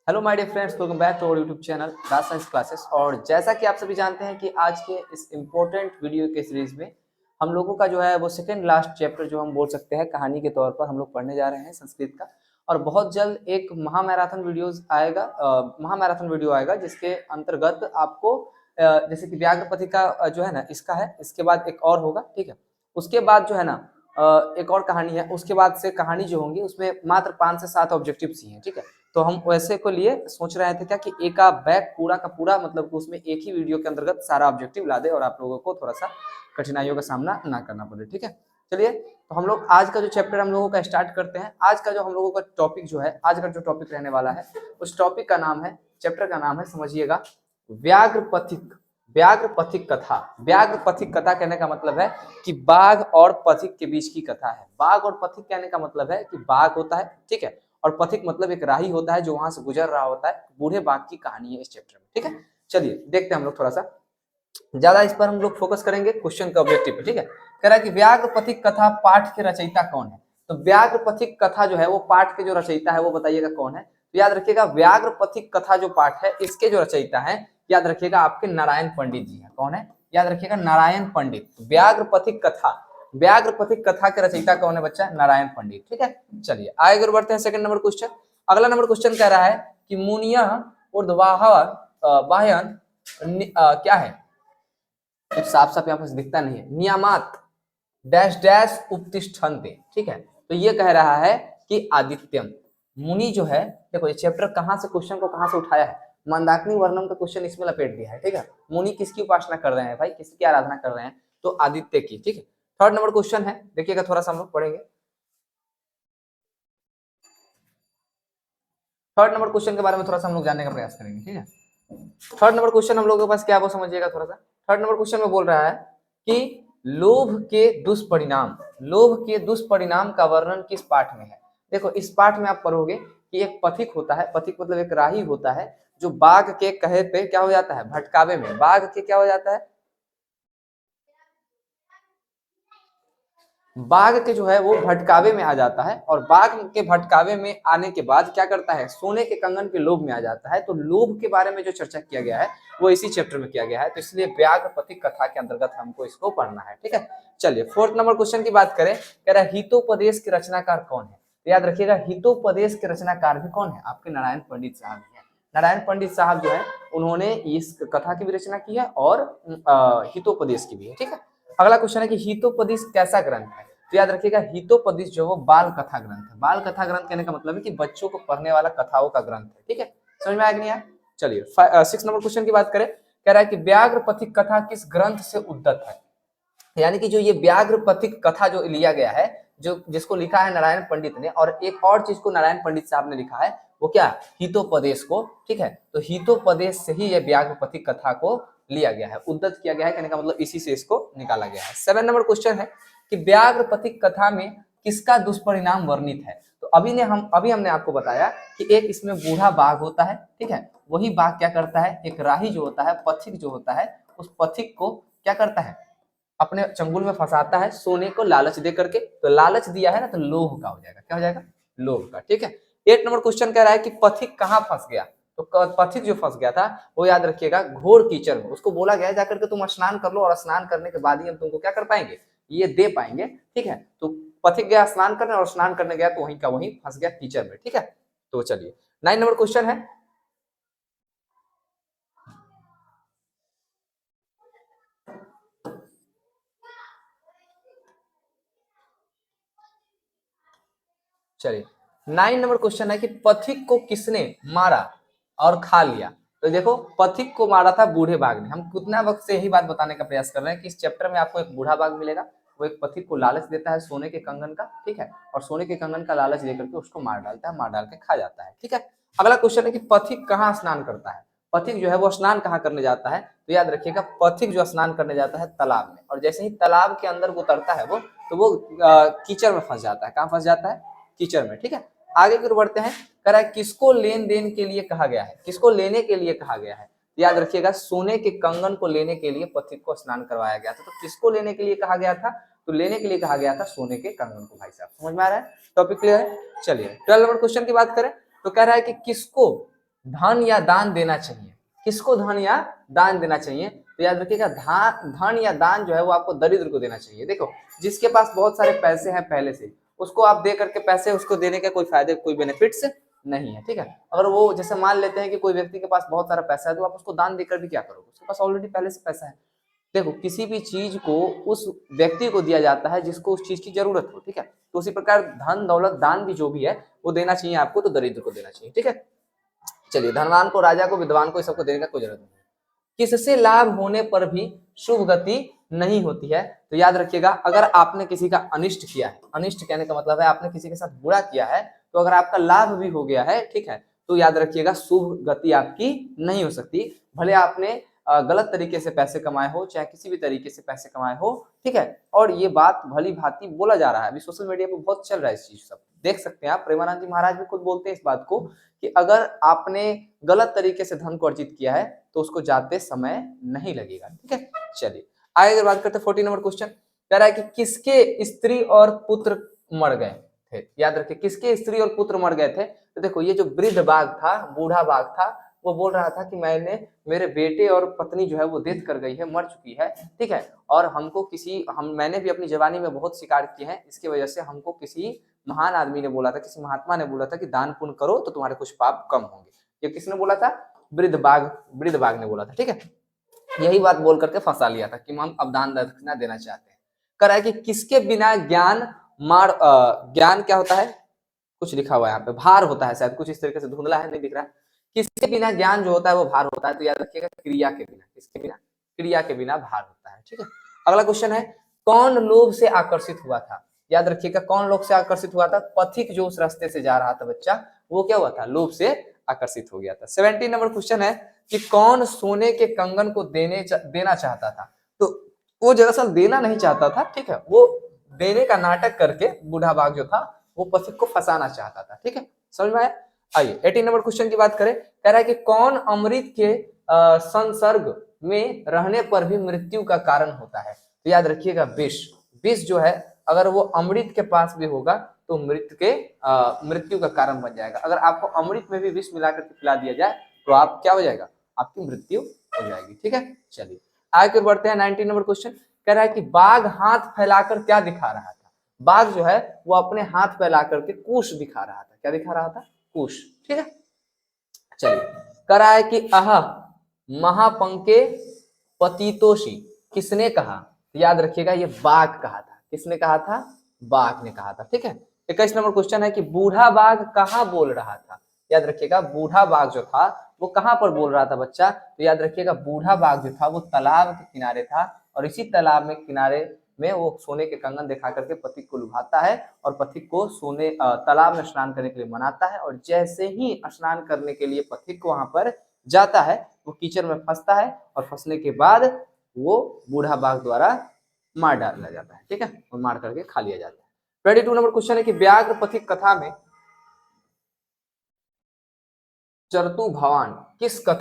Hello my dear friends, welcome back to our YouTube channel Raj science classes. और जैसा कि आप सभी जानते हैं कि आज के इस इम्पोर्टेंट वीडियो के सीरीज में हम लोगों का जो है वो सेकंड लास्ट चैप्टर जो हम बोल सकते हैं कहानी के तौर पर हम लोग पढ़ने जा रहे हैं संस्कृत का। और बहुत जल्द एक महामैराथन वीडियोस आएगा, महामैराथन वीडियो आएगा जिसके अंतर्गत आपको जैसे कि व्याघ्रपति का जो है ना इसका है, इसके बाद एक और होगा, ठीक है। उसके बाद जो है ना एक और कहानी है, उसके बाद से कहानी जो होंगी उसमें मात्र 5 से 7 ऑब्जेक्टिव्स ही हैं, ठीक है। तो हम वैसे को लिए सोच रहे थे क्या कि एक का बैग पूरा का पूरा मतलब उसमें एक ही वीडियो के अंतर्गत सारा ऑब्जेक्टिव ला दे और आप लोगों को थोड़ा सा कठिनाइयों का सामना ना करना पड़े, ठीक है। चलिए, तो हम लोग आज का जो चैप्टर हम लोगों का स्टार्ट करते हैं। आज का जो हम लोगों का टॉपिक जो है, आज का जो टॉपिक रहने वाला है उस टॉपिक का नाम है, चैप्टर का नाम है, समझिएगा, व्याघ्र पथिक कथा। व्याघ्र पथिक कथा कहने का मतलब है कि बाघ और पथिक के बीच की कथा है। बाघ और पथिक कहने का मतलब है कि बाघ होता है, ठीक है, और पथिक मतलब एक राही होता है जो वहां से गुजर रहा होता है। बूढ़े बाघ की कहानी है इस चैप्टर में, ठीक है। चलिए देखते हैं हम लोग, थोड़ा सा ज्यादा इस पर हम लोग फोकस करेंगे क्वेश्चन का ऑब्जेक्टिव पे, ठीक है। कह रहा है कि व्याघ्र पथिक कथा पाठ के रचयिता कौन है। तो व्याघ्र पथिक कथा जो है वो पाठ के जो रचयिता है वो बताइएगा कौन है। तो याद रखिएगा, व्याघ्र पथिक कथा जो पाठ है इसके जो रचयिता है, याद रखिएगा आपके नारायण पंडित जी है। कौन है? याद रखिएगा, नारायण पंडित। व्याघ्र पथिक कथा, व्याघ्र पथिक कथा के रचयिता कौन है बच्चा? नारायण पंडित, ठीक है। चलिए आगे बढ़ते हैं सेकंड नंबर क्वेश्चन। अगला नंबर क्वेश्चन कह रहा है कि मुनिया ऊर्ध्वाह वाहयन क्या है? साफ साफ यहाँ पर दिखता नहीं है। नियामात डैश डैश उपतिष्ठन्ते, ठीक है। तो ये कह रहा है कि आदित्यम मुनि जो है, देखो ये चैप्टर कहाँ से क्वेश्चन को कहाँ से उठाया है, मंदाकिनी वर्णम का क्वेश्चन इसमें लपेट दिया है, ठीक है। मुनि किसकी उपासना कर रहे हैं भाई, किसकी आराधना कर रहे हैं? तो आदित्य की, ठीक है। थर्ड नंबर क्वेश्चन है, देखिएगा थोड़ा सा हम लोग पढ़ेंगे। थर्ड नंबर क्वेश्चन के बारे में थोड़ा सा हम लोग जानने का प्रयास करेंगे, ठीक है। थर्ड नंबर क्वेश्चन हम लोगों के पास क्या, वो समझिएगा थोड़ा सा। थर्ड नंबर क्वेश्चन में बोल रहा है कि लोभ के दुष्परिणाम, लोभ के दुष्परिणाम का वर्णन किस पाठ में है। देखो इस पाठ में आप पढ़ोगे कि एक पथिक होता है, पथिक मतलब एक राही होता है जो बाघ के कहे पे क्या हो जाता है, भटकावे में बाघ के क्या हो जाता है, बाघ के जो है वो भटकावे में आ जाता है। और बाघ के भटकावे में आने के बाद क्या करता है, सोने के कंगन के लोभ में आ जाता है। तो लोभ के बारे में जो चर्चा किया गया है वो इसी चैप्टर में किया गया है। तो इसलिए व्याघ्र पथिक कथा के अंतर्गत हमको इसको पढ़ना है, ठीक है। चलिए फोर्थ नंबर क्वेश्चन की बात करें, कह रहा है हितोपदेश के रचनाकार कौन है। तो याद रखिएगा, हितोपदेश के रचनाकार भी कौन है? आपके नारायण पंडित साहब है। नारायण पंडित साहब जो है उन्होंने इस कथा की भी रचना की है और हितोपदेश की भी है, ठीक है। अगला क्वेश्चन है कि हितोपदेश कैसा ग्रंथ है। तो याद रखिएगा, हितोपदेश जो है वो बाल कथा ग्रंथ है। बाल कथा ग्रंथ कहने का मतलब है कि बच्चों को पढ़ने वाला कथाओं का ग्रंथ है, ठीक है। समझ में आया कि नहीं आया? चलिए 6 नंबर क्वेश्चन की बात करें, कह रहा है कि व्याघ्र पथिक कथा किस ग्रंथ से उद्धत है। यानी कि जो ये व्याघ्र पथिक कथा जो लिया गया है, जो जिसको लिखा है नारायण पंडित ने, और एक और चीज को नारायण पंडित साहब ने लिखा है, वो क्या? हितोपदेश को, ठीक है। तो हितोपदेश से ही ये व्याघ्र पथिक कथा को लिया गया है, उद्धत किया गया है, कहने का मतलब इसी से इसको निकाला गया है। 7 नंबर क्वेश्चन है कि व्याघ्र पथिक कथा में किसका दुष्परिणाम वर्णित है। तो अभी हमने आपको बताया कि एक इसमें बूढ़ा बाघ होता है, ठीक है। वही बाघ क्या करता है, एक राही जो होता है, पथिक जो होता है, उस पथिक को क्या करता है, अपने चंगुल में फंसाता है सोने को लालच दे करके। तो लालच दिया है ना, तो लोभ का हो जाएगा, क्या हो जाएगा? लोभ का, ठीक है। 8 नंबर क्वेश्चन कह रहा है कि पथिक कहाँ फंस गया। तो पथिक जो फंस गया था वो याद रखिएगा घोर कीचड़ में। उसको बोला गया जाकर के तुम स्नान कर लो, और स्नान करने के बाद ही हम तुमको क्या कर पाएंगे, ये दे पाएंगे, ठीक है। तो पथिक गया स्नान करने, और स्नान करने गया तो वहीं का वहीं फंस गया कीचड़ में, ठीक है। तो चलिए 9 नंबर क्वेश्चन है, चलिए 9 नंबर क्वेश्चन है कि पथिक को किसने मारा और खा लिया। तो देखो पथिक को मारा था बूढ़े बाघ ने। हम कितना वक्त से यही बात बताने का प्रयास कर रहे हैं कि इस चैप्टर में आपको एक बूढ़ा बाघ मिलेगा, वो एक पथिक को लालच देता है सोने के कंगन का, ठीक है, और सोने के कंगन का लालच देकर के उसको मार डालता है, मार डाल के खा जाता है, ठीक है। अगला क्वेश्चन है कि पथिक कहाँ स्नान करता है। पथिक जो है वो स्नान कहाँ करने जाता है। तो याद रखिएगा, पथिक जो स्नान करने जाता है तालाब में, और जैसे ही तालाब के अंदर उतरता है वो, तो वो कीचड़ में फंस जाता है। कहाँ फंस जाता है? कीचड़ में, ठीक है। आगे की ओर बढ़ते हैं, कह रहा है किसको लेन देन के लिए कहा गया है, किसको लेने के लिए कहा गया है। याद रखिएगा, सोने के कंगन को लेने के लिए पथिक को स्नान करवाया गया था। तो किसको लेने के लिए कहा गया था? तो लेने के लिए कहा गया था सोने के कंगन को। भाई साहब समझ में आ रहा है? टॉपिक क्लियर है? चलिए 12 नंबर क्वेश्चन की बात करें, तो कह रहा है कि किसको धन या दान देना चाहिए। किसको धन या दान देना चाहिए? तो याद रखिएगा धन या दान जो है वो आपको दरिद्र को देना चाहिए। देखो जिसके पास बहुत सारे पैसे हैं पहले से, उसको आप दे करके पैसे उसको देने का कोई फायदे कोई बेनिफिट्स नहीं है, ठीक है। अगर वो जैसे मान लेते हैं कि कोई व्यक्ति के पास बहुत सारा पैसा है तो आप उसको दान देकर भी क्या करोगे, उसके पास ऑलरेडी पहले से पैसा है। देखो किसी भी चीज को उस व्यक्ति को दिया जाता है जिसको उस चीज की जरूरत हो, ठीक है। तो उसी प्रकार धन दौलत दान भी जो भी है वो देना चाहिए आपको, तो दरिद्र को देना चाहिए, ठीक है। चलिए, धनवान को, राजा को, विद्वान को, सबको देने का कोई जरूरत नहीं। किससे लाभ होने पर भी शुभ गति नहीं होती है? तो याद रखिएगा, अगर आपने किसी का अनिष्ट किया है, अनिष्ट कहने का मतलब है आपने किसी के साथ बुरा किया है, तो अगर आपका लाभ भी हो गया है, ठीक है, तो याद रखिएगा शुभ गति आपकी नहीं हो सकती। भले आपने गलत तरीके से पैसे कमाए हो, चाहे किसी भी तरीके से पैसे कमाए हो, ठीक है। और ये बात भली भांति बोला जा रहा है, अभी सोशल मीडिया पे बहुत चल रहा है इस चीज, सब देख सकते हैं आप। प्रेमानंद जी महाराज भी खुद बोलते हैं इस बात को कि अगर आपने गलत तरीके से धन को अर्जित किया है तो उसको जाते समय नहीं लगेगा, ठीक है। चलिए आगे अगर बात करते हैं 14 नंबर क्वेश्चन, कह रहा है कि किसके स्त्री और पुत्र मर गए थे? याद रखिए, किसके स्त्री और पुत्र मर गए थे? तो देखो ये जो वृद्ध बाघ था, बूढ़ा बाघ था, वो बोल रहा था कि मेरे बेटे और पत्नी जो है वो डेथ कर गई है, मर चुकी है, ठीक है। और मैंने भी अपनी जवानी में बहुत शिकार किए हैं, इसकी वजह से हमको किसी महान आदमी ने बोला था, किसी महात्मा ने बोला था कि दान पुण्य करो तो तुम्हारे कुछ पाप कम होंगे। ये किसने बोला था? वृद्ध बाघ ने बोला था, ठीक है। यही बात बोल करके फंसा लिया था कि हम अब दान दक्षिणा देना चाहते हैं। कह रहा है कि किसके बिना ज्ञान क्या होता है, कुछ लिखा हुआ है यहाँ पे, भार होता है, शायद कुछ इस तरीके से धुंधला है, नहीं दिख रहा। किसके बिना ज्ञान जो होता है वो भार होता है? तो याद रखिएगा क्रिया के बिना। किसके बिना? क्रिया के बिना भार होता है, ठीक है। अगला क्वेश्चन है, कौन लोभ से आकर्षित हुआ था? याद रखिएगा, कौन लोभ से आकर्षित हुआ था? पथिक जो उस रास्ते से जा रहा था बच्चा, वो क्या हुआ था? लोभ से आकर्षित हो गया था। 17 नंबर क्वेश्चन है कि कौन सोने के कंगन को देना चाहता था? तो वो दरअसल देना नहीं चाहता था, ठीक है, वो देने का नाटक करके बूढ़ा बाघ जो था वो पथिक को फंसाना चाहता था, ठीक है। समझ में आया? आइए 18 नंबर क्वेश्चन की बात करें, कह रहा है कि कौन अमृत के संसर्ग में रहने पर भी मृत्यु का कारण होता है? तो याद रखिएगा विष जो है, अगर वो अमृत के पास भी होगा तो मृत्यु का कारण बन जाएगा। अगर आपको अमृत में भी विष मिलाकर पिला दिया जाए तो आप क्या हो जाएगा? आपकी मृत्यु हो जाएगी, ठीक है। चलिए आगे बढ़ते हैं 19 नंबर क्वेश्चन, कह रहा है कि बाघ हाथ फैलाकर क्या दिखा रहा था? बाघ जो है वो अपने हाथ फैला करके कुश दिखा रहा था। क्या दिखा रहा था? कुश, ठीक है। चलिए, कह रहा है कि महापंके पतितोषी किसने कहा? याद रखिएगा ये बाघ कहा था। किसने कहा था? बाघ ने कहा था, ठीक है। 21 नंबर क्वेश्चन है कि बूढ़ा बाघ कहाँ बोल रहा था? याद रखिएगा बूढ़ा बाघ जो था वो कहाँ पर बोल रहा था बच्चा? तो याद रखिएगा बूढ़ा बाघ जो था वो तालाब के किनारे था, और इसी तालाब में किनारे में वो सोने के कंगन दिखा करके पथिक को लुभाता है और पथिक को तालाब में स्नान करने के लिए मनाता है। और जैसे ही स्नान करने के लिए पथिक वहां पर जाता है वो कीचड़ में फंसता है, और फंसने के बाद वो बूढ़ा बाघ द्वारा मार डाला जाता है, ठीक है, और मार करके खा लिया जाता है। 22 नंबर क्वेश्चन है कि व्याघ्र पथिक कथा में चरतु भवान किसका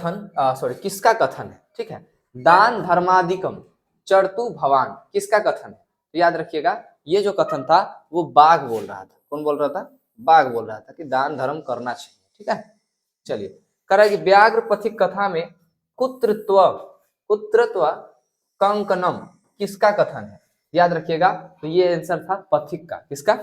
कथन है? ठीक है, दान धर्मादिकम चरतु भवान किसका कथन है? तो याद रखिएगा ये जो कथन था वो बाघ बोल रहा था। कौन बोल रहा था? बाघ बोल रहा था कि दान धर्म करना चाहिए, ठीक है। चलिए, कह रहा है कि व्याघ्र पथिक कथा में कुत्रत्व कंकनम किसका कथन है? याद रखिएगा तो ये आंसर था पथिक का। किसका?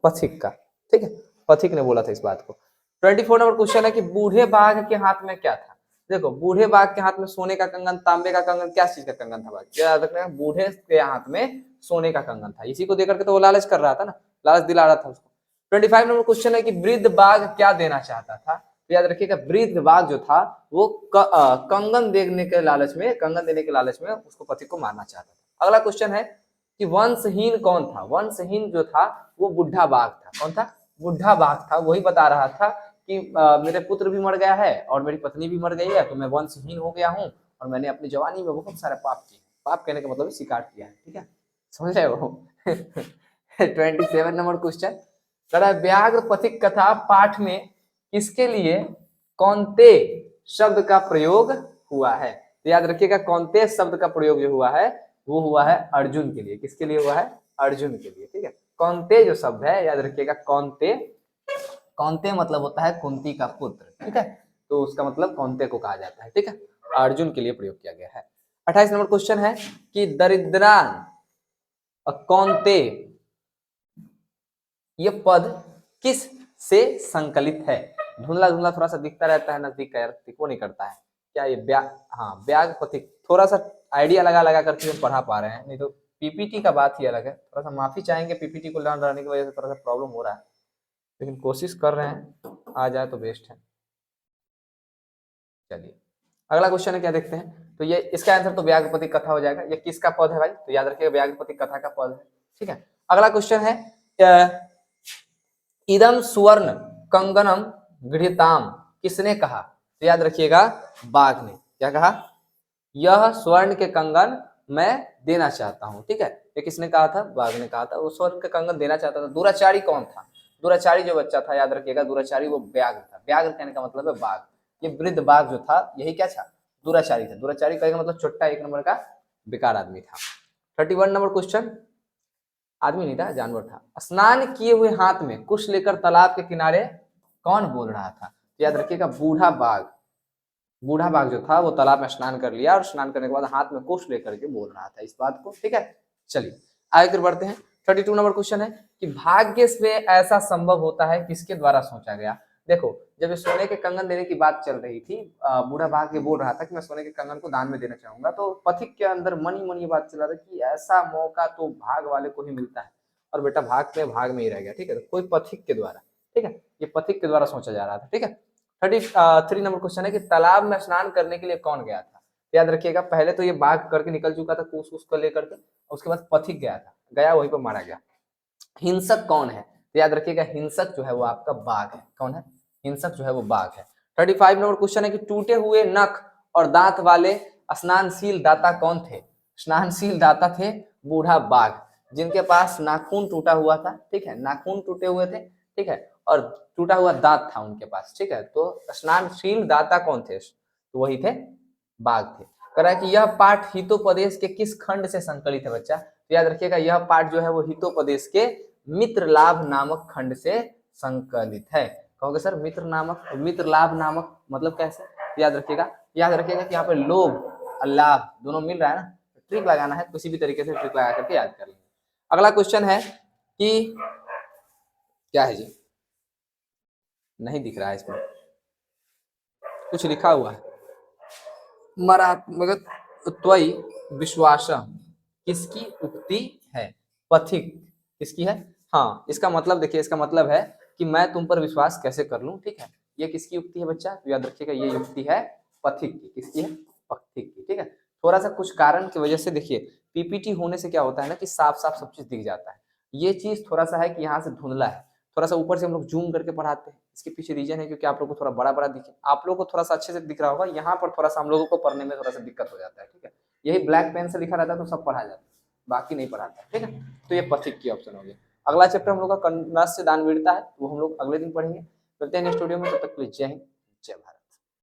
पथिक का, ठीक है, पथिक ने बोला था इस बात को। 24 नंबर क्वेश्चन है कि बूढ़े बाघ के हाथ में क्या था? देखो बूढ़े बाघ के हाथ में सोने का कंगन, तांबे का कंगन, क्या चीज का कंगन था? याद रखना, बूढ़े के हाथ में सोने का कंगन था। इसी को देकर के तो वो लालच कर रहा था ना, लालच दिला रहा था उसको। 25 नंबर क्वेश्चन है कि वृद्ध बाघ क्या देना चाहता था? तो याद रखिएगा वृद्ध बाघ जो था वो कंगन देने के लालच में उसको पति को मारना चाहता था। अगला क्वेश्चन है कि वंशहीन कौन था? वंशहीन जो था वो बुढ़ा बाघ था। कौन था? बुढ़ा बाघ था। वही बता रहा था कि मेरे पुत्र भी मर गया है और मेरी पत्नी भी मर गई है, तो मैं वंशहीन हो गया हूँ और मैंने अपनी जवानी में बहुत सारे पाप किए। पाप कहने का मतलब शिकार किया है, ठीक है, समझ रहे हो? 27 नंबर क्वेश्चन, व्याघ्र पथिक कथा पाठ में किसके लिए कौनते शब्द का प्रयोग हुआ है? तो याद रखिएगा कौनते शब्द का प्रयोग जो हुआ है वो हुआ है अर्जुन के लिए। किसके लिए हुआ है? अर्जुन के लिए, ठीक है। कौनते जो शब्द है याद रखिएगा, कौनते मतलब होता है कुंती का पुत्र, ठीक है, तो उसका मतलब कौनते को कहा जाता है, ठीक है, अर्जुन के लिए प्रयोग किया गया है। 28 नंबर क्वेश्चन है कि दरिद्रान कौनते ये पद किस से संकलित है? धुंधला धुंधला थोड़ा सा दिखता रहता है, नजदीक का दिखो नहीं करता है क्या ये हाँ व्याग पथिक, थोड़ा सा आइडिया लगा लगा करके हम पढ़ा पा रहे हैं, नहीं तो पीपीटी का बात ही अलग है। थोड़ा सा माफी चाहेंगे, पीपीटी को लर्न रहने की वजह से थोड़ा सा प्रॉब्लम हो रहा है, लेकिन कोशिश कर रहे हैं, आ जाए तो बेस्ट है। चलिए अगला क्वेश्चन है, क्या देखते हैं, तो ये इसका आंसर तो व्यागपति कथा हो जाएगा। ये किसका पद है भाई, तो याद रखिएगा व्यागपति कथा का पद है, ठीक है। अगला क्वेश्चन है इदम सुवर्ण कंगनम गृहताम, किसने कहा, तो याद रखिएगा बाघ ने। क्या कहा, यह स्वर्ण के कंगन मैं देना चाहता हूं, ठीक है, ये किसने कहा था, बाघ ने कहा था, वो स्वर्ण के कंगन देना चाहता था। दुराचारी कौन था, दुराचारी जो बच्चा था, याद रखिएगा दुराचारी वो व्याघ्र था। व्याघ्र कहने का मतलब है बाघ, ये वृद्ध बाघ जो था यही क्या था, दुराचारी था। दुराचारी कहने का मतलब छोटा एक नंबर का बेकार आदमी था। 31 नंबर क्वेश्चन, आदमी नहीं था जानवर था। स्नान किए हुए हाथ में कुश लेकर तालाब के किनारे कौन बोल रहा था, तो याद रखिएगा बूढ़ा बाघ। बूढ़ा बाघ जो था वो तालाब में स्नान कर लिया और स्नान करने के बाद हाथ में कुश लेकर के बोल रहा था इस बात को, ठीक है। चलिए आगे बढ़ते हैं। 32 नंबर क्वेश्चन है कि भाग्य से ऐसा संभव होता है किसके द्वारा सोचा गया। देखो जब सोने के कंगन देने की बात चल रही थी, बूढ़ा बाघ ये बोल रहा था कि मैं सोने के कंगन को दान में देना चाहूंगा, तो पथिक के अंदर मन ही मन ये बात चला था कि ऐसा मौका तो भाग वाले को ही मिलता है, और बेटा भाग में ही रह गया, ठीक है, तो कोई पथिक के द्वारा, ठीक है, ये पथिक के द्वारा सोचा जा रहा था, ठीक है। 33 नंबर क्वेश्चन है कि तालाब में स्नान करने के लिए कौन गया था, याद रखिएगा पहले तो ये बाघ करके निकल चुका था कुश को लेकर के, उसके बाद पथिक गया था, गया वहीं पर मारा गया। हिंसक कौन है, तो याद रखिएगा हिंसक जो है वो आपका बाघ है। कौन है, हिंसक जो है वो बाघ है। 35 नंबर क्वेश्चन है कि टूटे हुए नख और दांत वाले स्नानशील दाता कौन थे, स्नानशील दाता थे बूढ़ा बाघ, जिनके पास नाखून टूटा हुआ था, ठीक है, नाखून टूटे हुए थे, ठीक है, और टूटा हुआ दांत था उनके पास, ठीक है, तो स्नानशील दाता कौन थे, तो वही थे बाघ थे। कह रहा है कि यह पाठ हितोपदेश के किस खंड से संकलित है बच्चा, तो याद रखिएगा यह पाठ जो है वो हितोपदेश के मित्र लाभ नामक खंड से संकलित है। कहोगे सर मित्र लाभ नामक मतलब कैसे, याद रखिएगा कि यहाँ पे लोभ और लाभ दोनों मिल रहा है ना, ट्रिक लगाना है, किसी भी तरीके से ट्रिक लगा करके याद कर लेंगे। अगला क्वेश्चन है कि क्या है जी, नहीं दिख रहा है इसमें, कुछ लिखा हुआ है, मरात्मक त्वयि विश्वास किसकी उक्ति है, पथिक किसकी है, हाँ इसका मतलब देखिए, इसका मतलब है कि मैं तुम पर विश्वास कैसे कर लूं, ठीक है, ये किसकी उक्ति है बच्चा, तो याद रखिएगा ये युक्ति है पथिक की, किसकी है, पथिक की, ठीक है। थोड़ा सा कुछ कारण की वजह से देखिए पीपीटी होने से क्या होता है ना कि साफ साफ सब चीज दिख जाता है, ये चीज थोड़ा सा है कि यहाँ से धुंधला है, थोड़ा सा ऊपर से हम लोग जूम करके पढ़ाते हैं, इसके पीछे रीजन है क्योंकि आप लोगों को थोड़ा बड़ा बड़ा दिखे, आप लोगों को थोड़ा सा अच्छे से दिख रहा होगा, यहाँ पर थोड़ा सा हम लोगों को पढ़ने में थोड़ा सा दिक्कत हो जाता है, ठीक है, यही ब्लैक पेन से लिखा रहता है तो सब पढ़ा जाता है, बाकी नहीं पढ़ाता है, ठीक है, तो ये पथिक की ऑप्शन हो गया। अगला चैप्टर हम लोग का नस्य दानवीरता है, वो हम लोग अगले दिन पढ़ेंगे। मिलते हैं नेक्स्ट वीडियो में, तब तक के लिए जय हिंद जय भारत।